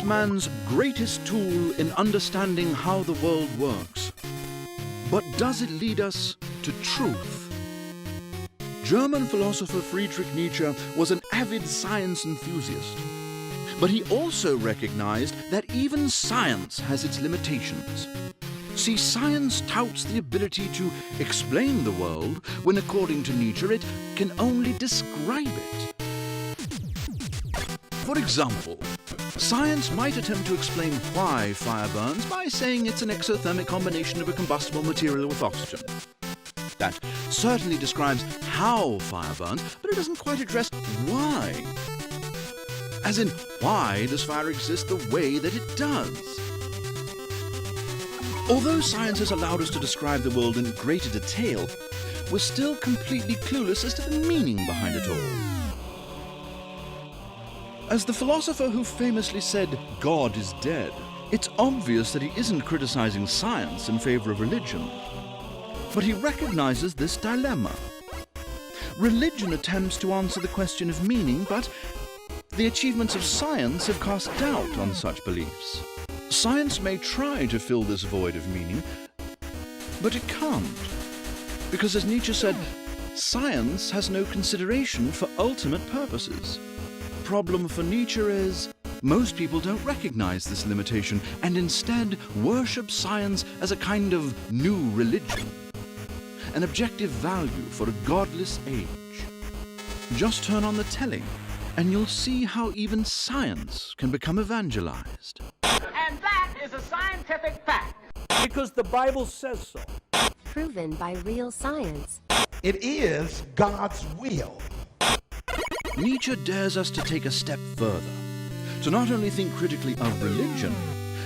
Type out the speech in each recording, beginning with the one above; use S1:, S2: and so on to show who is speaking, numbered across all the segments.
S1: is man's greatest tool in understanding how the world works. But does it lead us to truth? German philosopher Friedrich Nietzsche was an avid science enthusiast. But he also recognized that even science has its limitations. See, science touts the ability to explain the world when, according to Nietzsche, it can only describe it. For example, science might attempt to explain why fire burns by saying it's an exothermic combination of a combustible material with oxygen. That certainly describes how fire burns, but it doesn't quite address why. As in, why does fire exist the way that it does? Although science has allowed us to describe the world in greater detail, we're still completely clueless as to the meaning behind it all. As the philosopher who famously said, "God is dead," it's obvious that he isn't criticizing science in favor of religion. But he recognizes this dilemma. Religion attempts to answer the question of meaning, but the achievements of science have cast doubt on such beliefs. Science may try to fill this void of meaning, but it can't. Because as Nietzsche said, science has no consideration for ultimate purposes. Problem for Nietzsche is, most people don't recognize this limitation and instead worship science as a kind of new religion, an objective value for a godless age. Just turn on the telly, and you'll see how even science can become evangelized.
S2: And that is a scientific fact.
S3: Because the Bible says so.
S4: Proven by real science.
S5: It is God's will.
S1: Nietzsche dares us to take a step further, to not only think critically of religion,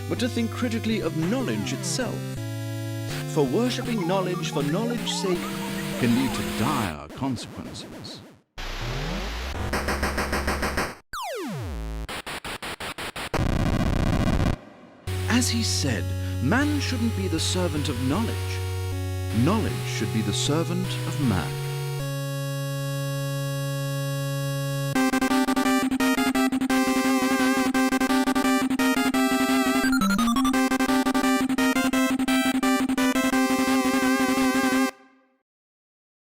S1: but to think critically of knowledge itself. For worshipping knowledge for knowledge's sake can lead to dire consequences. As he said, man shouldn't be the servant of knowledge. Knowledge should be the servant of man.